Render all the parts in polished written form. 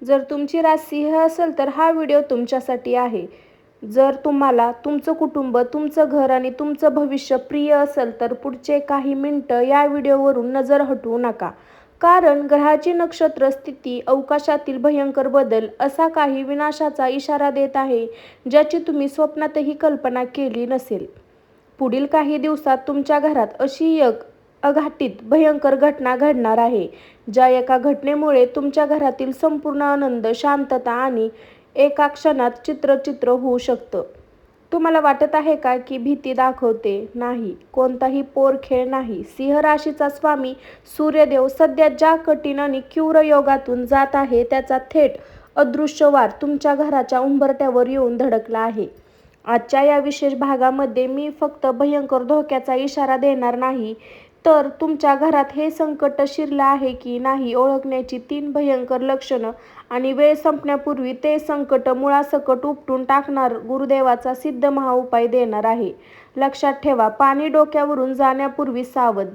जर तुमची रास सिंह असेल तर हा व्हिडिओ तुमच्यासाठी आहे. जर तुम्हाला तुमचं कुटुंब, तुमचं घर आणि तुमचं भविष्य प्रिय असेल तर पुढचे काही मिनिटं या व्हिडिओवरून नजर हटवू नका. कारण ग्रहाची नक्षत्र स्थिती अवकाशातील भयंकर बदल असा काही विनाशाचा इशारा देत आहे ज्याची तुम्ही स्वप्नातही कल्पना केली नसेल. पुढील काही दिवसात तुमच्या घरात अशी एक अघातित भयंकर घटना घडणार आहे, ज्या एका घटनेमुळे तुमच्या घरातील संपूर्ण आनंद, शांतता आणि एका क्षणात चित्र होऊ शकतं. तुम्हाला वाटत आहे का की भीती दाखवते? नाही, कोणताही पोरखेळ नाही. सिंह राशीचा स्वामी सूर्यदेव सध्या ज्या कठीण आणि तीव्र योगातून जात आहे त्याचा थेट अदृश्य वार तुमच्या घराच्या उंबरठ्यावर येऊन धडकला आहे. आजच्या या विशेष भागामध्ये मी फक्त भयंकर धोक्याचा इशारा देणार नाही, तर तुमच्या घरात हे संकट शिरलं आहे की नाही ओळखण्याची 3 भयंकर लक्षणं आणि वेळ संपण्यापूर्वी ते संकट मुळासकट उपटून टाकणार गुरुदेवाचा सिद्ध महाउपाय देणार आहे. लक्षात ठेवा, पाणी डोक्यावरून जाण्यापूर्वी सावध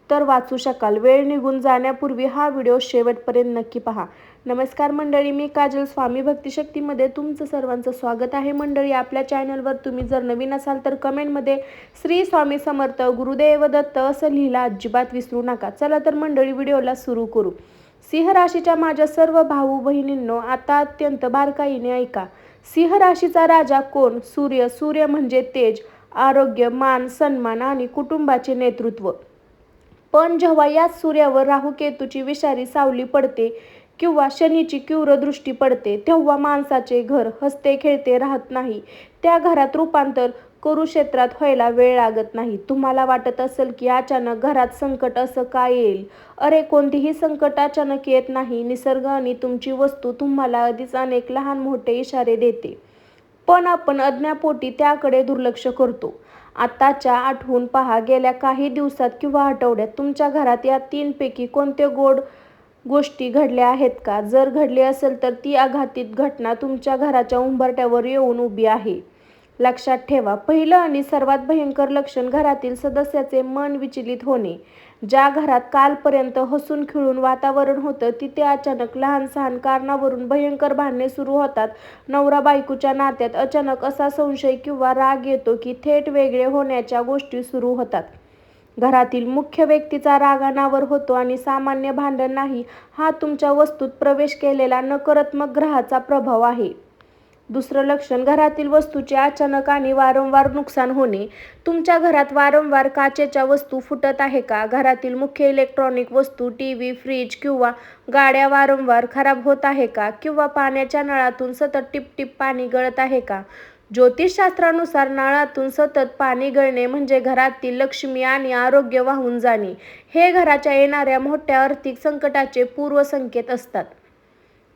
तर वाचू शकाल. वेळ निघून जाण्यापूर्वी हा व्हिडिओ शेवटपर्यंत नक्की पहा. नमस्कार मंडळी, मी काजल. स्वामी भक्तिशक्तीमध्ये तुमचं सर्वांचं स्वागत आहे. मंडळी, आपल्या चॅनलवर तुम्ही जर नवीन असाल तर कमेंटमध्ये श्री स्वामी समर्थ गुरुदेव दत्त असं लिहिला अजिबात विसरू नका. चला तर मंडळी, व्हिडिओला सुरू करू. सिंह राशीच्या माझ्या सर्व भाऊ बहिणींनो, आता अत्यंत बारकाईने ऐका. सिंह राशीचा राजा कोण? सूर्य. सूर्य म्हणजे तेज, आरोग्य, मान, सन्मान आणि कुटुंबाचे नेतृत्व. पण जेव्हा याच सूर्यावर राहू-केतूची विषारी सावली पडते किंवा शनीची तीव्र दृष्टी पडते, तेव्हा माणसाचे घर हसते खेळते राहत नाही. त्या घरात रूपांतर कुरुक्षेत्रात व्हायला वेळ लागत नाही. तुम्हाला वाटत असेल की अचानक घरात संकट असं का येईल? अरे, कोणतीही संकट अचानक येत नाही. निसर्ग आणि तुमची वस्तू तुम्हाला आधीच अनेक लहान मोठे इशारे देते, पण आपण अज्ञापोटी त्याकडे दुर्लक्ष करतो. आताच्या आठवून पहा, गेल्या काही दिवसात किंवा आठवड्यात तुमच्या घरात या 3 पैकी कोणत्या गोष्टी घडल्या आहेत का? जर घडली असेल तर ती आघातित घटना तुमच्या घराच्या उंबरठ्यावर येऊन उभी आहे. लक्षात ठेवा, पहिलं आणि सर्वात भयंकर लक्षण घरातील सदस्याचे मन विचलित होणे. ज्या घरात कालपर्यंत हसून खेळून वातावरण होतं तिथे अचानक लहान सहान कारणावरून भयंकर भांडणे सुरू होतात. नवरा बायकोच्या नात्यात अचानक असा संशय किंवा राग येतो की थेट वेगळे होण्याच्या गोष्टी सुरू होतात. घरातील मुख्य व्यक्तीचा राग अनावर होतो आणि सामान्य भांडण नाही, हा तुमच्या वस्तूत प्रवेश केलेला नकारात्मक ग्रहाचा प्रभाव आहे. दुसरं लक्षण घरातील वस्तूचे अचानक आणि वारंवार नुकसान होणे. तुमच्या घरात वारंवार काचेच्या वस्तू फुटत आहे का? घरातील मुख्य इलेक्ट्रॉनिक वस्तू, टीव्ही, फ्रीज किंवा गाड्या वारंवार खराब होत आहे का? किंवा पाण्याच्या नळातून सतत टिपटिप पाणी गळत आहे का? ज्योतिषशास्त्रानुसार नळातून सतत पाणी गळणे म्हणजे घरातील लक्ष्मी आणि आरोग्य वाहून जाणे. हे घराच्या येणाऱ्या मोठ्या आर्थिक संकटाचे पूर्वसंकेत असतात.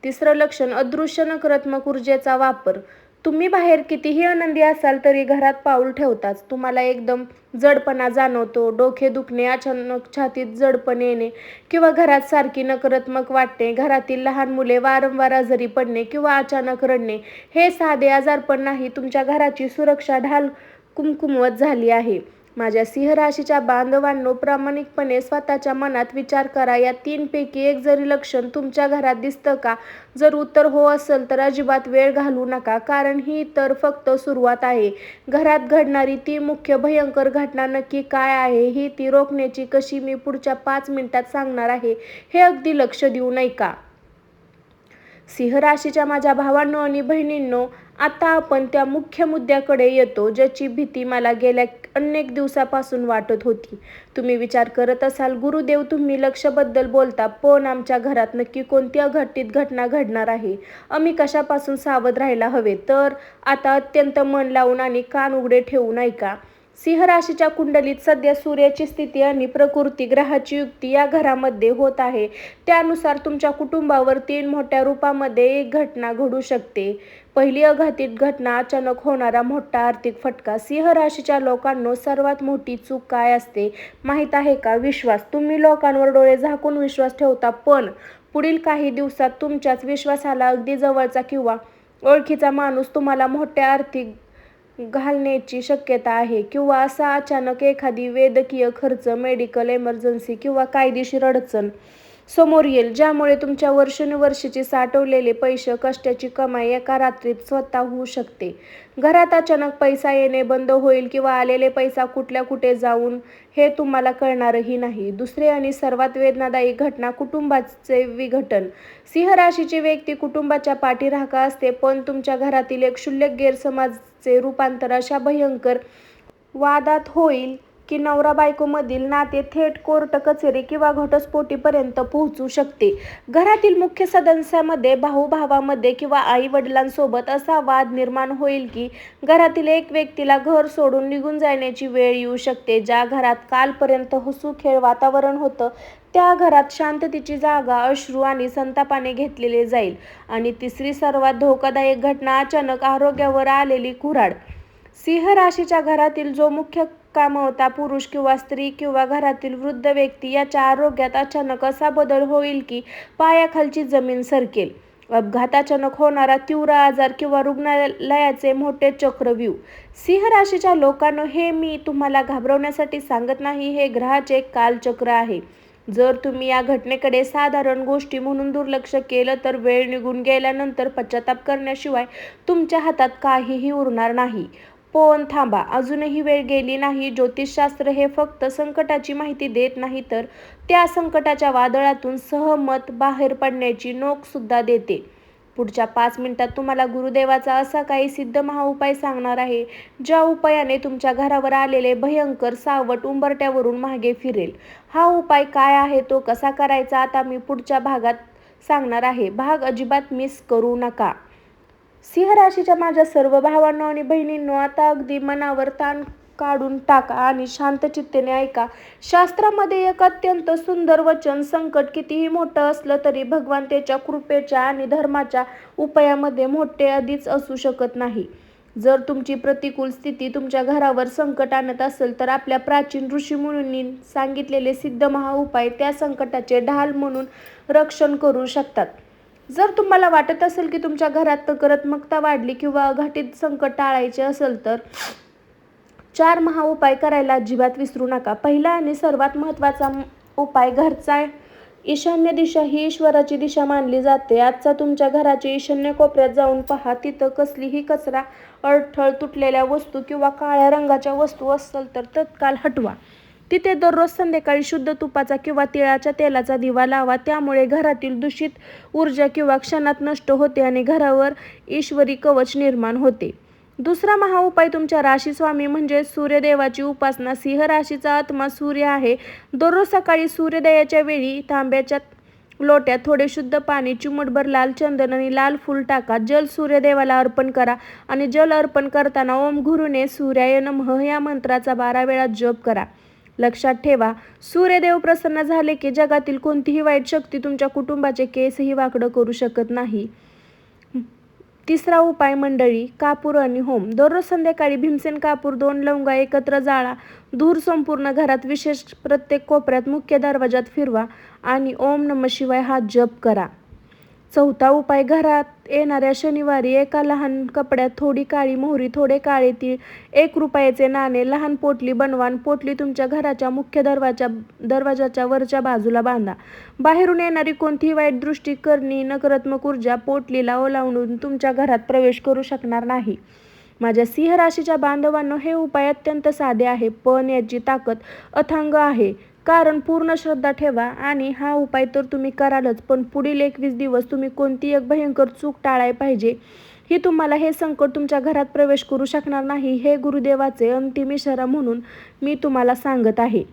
तिसरं लक्षण अदृश्य नकारात्मक ऊर्जेचा वापर. तुम्ही बाहेर कितीही आनंदी असाल तरी घरात पाऊल ठेवताच तुम्हाला एकदम जडपणा जाणवतो. डोके दुखणे, अचानक छातीत जडपण येणे किंवा घरात सारखी नकारात्मक वाटणे. घरातील लहान मुले वारंवार आजारी पडणे किंवा अचानक रडणे हे साधे आजारपण नाही, तुमच्या घराची सुरक्षा ढाल कुमकुमवत झाली आहे. माझ्या सिंह राशीच्या बांधवांनो, प्रामाणिकपणे स्वतःच्या मनात विचार करा, या 3 पैकी एक जरी लक्षण तुमच्या घरात दिसतं का? जर उत्तर हो असेल तर अजिबात वेळ घालवू नका, कारण ही तर फक्त सुरुवात आहे. घरात घडणारी ती मुख्य भयंकर घटना नक्की काय आहे ही ती रोखण्याची कशी मी पुढच्या 5 मिनिटात सांगणार आहे, हे अगदी लक्ष देऊन ऐका. सिंह राशीच्या माझ्या भावांनो आणि बहिणींनो, आता आपण त्या मुख्य मुद्द्याकडे येतो ज्याची भीती मला गेल्या अनेक दिवसापासून वाटत होती. तुम्ही विचार करत असाल, गुरुदेव तुम्ही लक्षबद्दल बोलता, पण आमच्या घरात नक्की कोणती अघटित घटना घडणार आहे? आम्ही कशापासून सावध राहायला हवे? तर आता अत्यंत मन लावून आणि कान उघडे ठेवून ऐका. सिंह राशीच्या कुंडलीत सध्या सूर्याची स्थिती आणि प्रकृती ग्रहाची युती या घरामध्ये होत आहे. त्यानुसार तुमच्या कुटुंबावर 3 मोठ्या रूपामध्ये एक घटना घडू शकते. पहिली अघातित घटना, अचानक होणारा मोठा आर्थिक फटका. सिंह राशीच्या लोकांनो, सर्वात मोठी चूक काय असते माहीत आहे का? विश्वास. तुम्ही लोकांवर डोळे झाकून विश्वास ठेवता, पण पुढील काही दिवसात तुमच्याच विश्वासाला अगदी जवळचा किंवा ओळखीचा माणूस तुम्हाला मोठ्या आर्थिक घालण्याची शक्यता आहे. किंवा असा अचानक एखादी वैद्यकीय खर्च, मेडिकल इमर्जन्सी किंवा कायदेशीर अडचण. समोर येईल, ज्यामुळे तुमच्या वर्षानुवर्षीची साठवलेले पैसे, कष्टाची कमाई एका रात्रीत स्वतः होऊ शकते. घरात अचानक पैसा येणे बंद होईल किंवा आलेले पैसा कुठल्या कुठे जाऊन हे तुम्हाला कळणारही नाही. दुसरी आणि सर्वात वेदनादायी घटना, कुटुंबाचे विघटन. सिंह राशीची व्यक्ती कुटुंबाच्या पाठीराखा असते, पण तुमच्या घरातील एक क्षुल्लक गैरसमजाचे रूपांतर अशा भयंकर वादात होईल की नवरा बायकोमधील नाते थेट कोर्ट कचेरी किंवा घटस्फोटीपर्यंत पोहोचू शकते. घरातील मुख्य सदस्यांमध्ये, भाऊ-भावांमध्ये किंवा आई-वडिलांसोबत असा वाद निर्माण होईल की घरातील एक व्यक्तीला घर सोडून निघून जाण्याची वेळ येऊ शकते. ज्या घरात कालपर्यंत हसू-खेळ वातावरण होतं, त्या घरात शांततेची जागा अश्रू आणि संतापाने घेतलेली जाईल. आणि तिसरी सर्वात धोकादायक घटना, अचानक आरोग्यावर आलेली कुऱ्हाड. सिंह राशीच्या घरातील जो मुख्य कामवता पुरुष किंवा स्त्री किंवा घरातील वृद्ध व्यक्ती याच्या आरोग्यात अचानक असा बदल होईल की पायाखालची जमीन सरकेल. अपघात, अचानक होणारा तीव्र आजार किंवा रुग्णालयाचे मोठे चक्रव्यूह. सिंह राशीच्या लोकांनो, हे मी तुम्हाला घाबरवण्यासाठी सांगत नाही, हे ग्रहाचे कालचक्र आहे. जर तुम्ही या घटनेकडे साधारण गोष्टी म्हणून दुर्लक्ष केलं तर वेळ निघून गेल्यानंतर पश्चाताप करण्याशिवाय तुमच्या हातात काहीही उरणार नाही. पण थांबा, अजूनही वेळ गेली नाही. ज्योतिषशास्त्र हे फक्त संकटाची माहिती देत नाही, तर त्या संकटाच्या वादळातून सहमत बाहेर पडण्याची नोक सुद्धा देते. पुढच्या 5 मिनिटात तुम्हाला गुरुदेवाचा असा काही सिद्ध महाउपाय सांगणार आहे, ज्या उपायाने तुमच्या घरावर आलेले भयंकर सावट उंबरठ्यावरून मागे फिरेल. हा उपाय काय आहे, तो कसा करायचा, आता मी पुढच्या भागात सांगणार आहे. भाग अजिबात मिस करू नका. सिंह राशीच्या माझ्या सर्व भावांनो आणि बहिणींनो, आता अगदी मनावर ताण काढून टाका आणि शांत चित्तेने ऐका. शास्त्रामध्ये एक अत्यंत सुंदर वचन, संकट कितीही मोठं असलं तरी भगवान त्याच्या कृपेच्या आणि धर्माच्या उपायामध्ये मोठे आधीच असू शकत नाही. जर तुमची प्रतिकूल स्थिती तुमच्या घरावर संकट आणत असेल तर आपल्या प्राचीन ऋषीमुनींनी सांगितलेले सिद्ध महाउपाय त्या संकटाचे ढाल म्हणून रक्षण करू शकतात. जर तुम्हाला वाटत असेल की तुमच्या घरात नकारात्मकता वाढली किंवा अघटित संकट टाळायचे असेल तर 4 महाउपाय करायला अजिबात विसरू नका. पहिला आणि सर्वात महत्त्वाचा उपाय, घरचा ईशान्य दिशा ही ईश्वराची दिशा मानली जाते. आजचा तुमच्या घराच्या ईशान्य कोपऱ्यात जाऊन पहा. तिथं कसलीही कचरा, अडठळ, तुटलेल्या वस्तू किंवा काळ्या रंगाच्या वस्तू असेल तर तत्काळ हटवा. तिथे दररोज संध्याकाळी शुद्ध तुपाचा किंवा तिळाच्या तेलाचा दिवा लावा. त्यामुळे घरातील दूषित ऊर्जा किंवा क्षणात नष्ट होते आणि घरावर ईश्वरी कवच निर्माण होते. दुसरा महाउपाय, तुमच्या राशीस्वामी म्हणजे सूर्यदेवाची उपासना. सिंह राशीचा आत्मा सूर्य आहे. दररोज सकाळी सूर्योदयाच्या वेळी तांब्याच्या लोट्यात थोडे शुद्ध पाणी, चिमूटभर लाल चंदन आणि लाल फूल टाका. जल सूर्यदेवाला अर्पण करा आणि जल अर्पण करताना ओम गुरुने सूर्याय नमः या मंत्राचा 12 वेळा जप करा. लक्षात ठेवा, सूर्यदेव प्रसन्न झाले की जगातील कोणतीही वाईट शक्ती तुमच्या कुटुंबाचे केसही वाकडं करू शकत नाही. तिसरा उपाय मंडळी, कापूर आणि होम. दररोज संध्याकाळी भीमसेन कापूर 2 लवंगा एकत्र जाळा. धूर संपूर्ण घरात, विशेष प्रत्येक कोपऱ्यात, मुख्य दरवाजात फिरवा आणि ओम नमः शिवाय हा जप करा. चौथा उपाय, घरात येणाऱ्या शनिवारी एका लहान कपड्यात थोडी काळी मोहरी, थोडे काळे तीळ, 1 रुपयाचे नाणे, लहान पोटली बनवा. पोटली तुमच्या घराच्या मुख्य दरवाजाच्या वरच्या बाजूला बांधा. बाहेरून येणारी कोणतीही वाईट दृष्टी, करणी, नकारात्मक ऊर्जा पोटलीला ओलांडून तुमच्या घरात प्रवेश करू शकणार नाही. माझ्या सिंह राशीच्या बांधवांनो, हे उपाय अत्यंत साधे आहे, पण याची ताकद अथांग आहे. कारण पूर्ण श्रद्धा ठेवा आणि हा उपाय तर तुम्ही करालच, पण पुढील 21 दिवस तुम्ही कोणती एक भयंकर चूक टाळायला पाहिजे. ही तुम्हाला हे संकट तुमच्या घरात प्रवेश करू शकणार नाही, हे गुरुदेवाचे अंतिम इशारा म्हणून मी तुम्हाला सांगत आहे.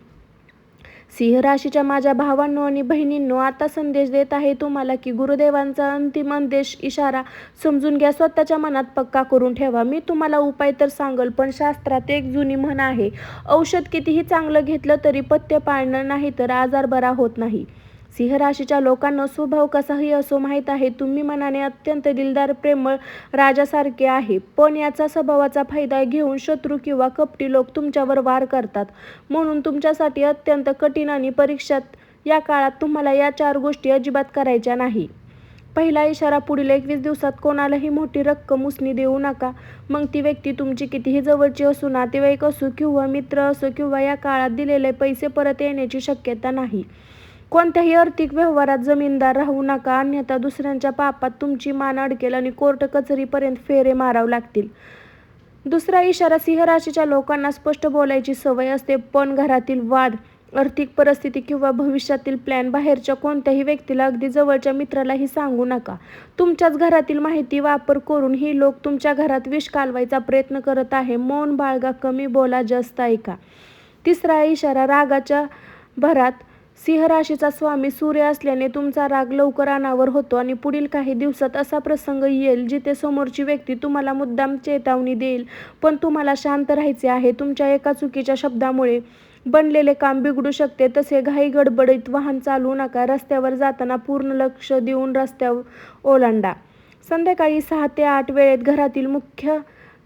सिंह राशीच्या माझ्या भावांनो आणि बहिणींनो, आता संदेश देत आहे तुम्हाला की गुरुदेवांचा अंतिम इशारा समजून घ्या, स्वतःच्या मनात पक्का करून ठेवा. मी तुम्हाला उपाय तर सांगल, पण शास्त्रात एक जुनी म्हण आहे, औषध कितीही चांगलं घेतलं तरी पथ्य पाळणं नाही तर आजार बरा होत नाही. सिंह राशीच्या लोकांना स्वभाव कसाही असो, माहीत आहे तुम्ही मनाने अत्यंत दिलदार, प्रेमळ राजासारखे आहे, पण याचा स्वभावाचा फायदा घेऊन शत्रू किंवा कपटी लोक तुमच्यावर वार करतात. म्हणून तुमच्यासाठी अत्यंत कठीण आणि परीक्षात या काळात तुम्हाला या 4 गोष्टी अजिबात करायच्या नाही. पहिला इशारा, पुढील 21 दिवसात कोणालाही मोठी रक्कम उसने देऊ नका. मग ती व्यक्ती तुमची कितीही जवळची असो, नातेवाईक असो किंवा मित्र असो, किंवा या काळात दिलेले पैसे परत येण्याची शक्यता नाही. कोणत्याही आर्थिक व्यवहारात जमीनदार राहू नका, अन्यथा दुसऱ्यांच्या पापात तुमची मान अडकेल आणि कोर्ट कचेरीपर्यंत फेरे मारावे लागतील. दुसरा इशारा, सिंह राशीच्या लोकांना स्पष्ट बोलायची सवय असते, पण घरातील वाद, आर्थिक परिस्थिती किंवा भविष्यातील प्लॅन बाहेरच्या कोणत्याही व्यक्तीला, अगदी जवळच्या मित्रालाही सांगू नका. तुमच्याच घरातील माहिती वापर करून ही लोक तुमच्या घरात विष कालवायचा प्रयत्न करत आहे. मौन बाळगा, कमी बोला, जास्त ऐका. तिसरा इशारा, रागाच्या भरात सिंह राशीचा स्वामी सूर्य असल्याने तुमचा राग लवकर अनावर होतो आणि पुढील काही दिवसात असा प्रसंग येईल जिथे समोरची व्यक्ती तुम्हाला मुद्दाम चेतावणी देईल, पण तुम्हाला शांत राहायचे आहे. तुमच्या एका चुकीच्या शब्दामुळे बनलेले काम बिघडू शकते. तसे घाई गडबडीत वाहन चालवू नका. रस्त्यावर जाताना पूर्ण लक्ष देऊन रस्त्यावर ओलांडा. संध्याकाळी 6 ते 8 वेळेत घरातील मुख्य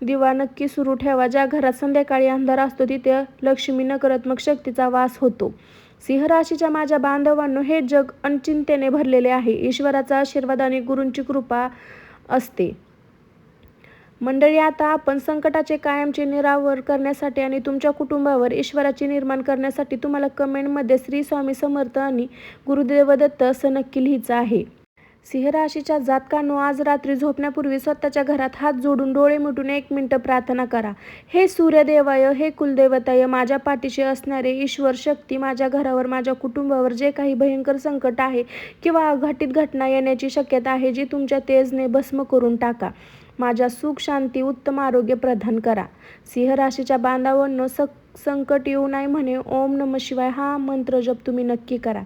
दिवा नक्की सुरू ठेवा. ज्या घरात संध्याकाळी अंधार असतो तिथे लक्ष्मी नकारात्मक शक्तीचा वास होतो. सिंह राशीच्या माझ्या बांधवांनो, हे जग अनिश्चिततेने भरलेले आहे. ईश्वराचा आशीर्वाद आणि गुरूंची कृपा असते. मंडळी, आता आपण संकटाचे कायमचे निरावर करण्यासाठी आणि तुमच्या कुटुंबावर ईश्वराची निर्माण करण्यासाठी तुम्हाला कमेंटमध्ये श्री स्वामी समर्थ आणि गुरुदेव दत्त असं नक्की लिहायचं आहे. सिंह राशीच्या जातकांनो, आज रात्री झोपण्यापूर्वी स्वतःच्या घरात हात जोडून डोळे मिटून 1 मिनिट प्रार्थना करा. हे सूर्यदेवाय, हे कुलदेवताय, माझ्या पाठीशी असणारे ईश्वर शक्ती, माझ्या घरावर, माझ्या कुटुंबावर जे काही भयंकर संकट आहे किंवा अघटित घटना येण्याची शक्यता आहे, जी तुमच्या तेजने भस्म करून टाका. माझ्या सुख, शांती, उत्तम आरोग्य प्रदान करा. सिंह राशीच्या बांधवांनो, संकट येऊ नये म्हणे ओम नमः शिवाय हा मंत्र जप तुम्ही नक्की करा.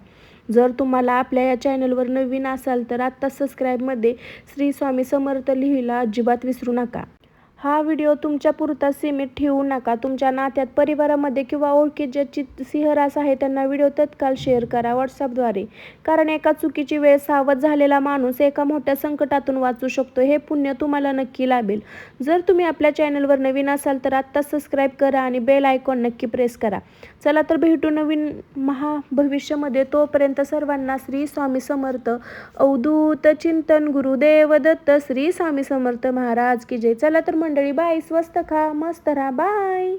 जर तुम्हाला आपल्या या चॅनलवर नवीन असाल तर आत्ता सबस्क्राईबमध्ये श्री स्वामी समर्थ लिहायला अजिबात विसरू नका. हा व्हिडिओ तुमच्या पुरता सीमित ठेवू नका. तुमच्या नात्यात, परिवारामध्ये किंवा ओळखीत ज्याची सिंह रास आहे त्यांना व्हिडिओ तत्काळ शेअर करा व्हॉट्सअपद्वारे. कारण एका चुकीची वेळ सावध झालेला माणूस एका मोठ्या संकटातून वाचू शकतो. हे पुण्य तुम्हाला नक्की लाभेल. जर तुम्ही आपल्या चॅनलवर नवीन असाल तर आत्ता सबस्क्राईब करा आणि बेल आयकॉन नक्की प्रेस करा. चला तर भेटू नवीन महाभविष्यामध्ये. तोपर्यंत सर्वांना श्री स्वामी समर्थ. अवधूत चिंतन गुरुदेव दत्त. श्री स्वामी समर्थ महाराज की जय. चला तर मंडळी, बाय. स्वस्त खा, मस्त राहा. बाय.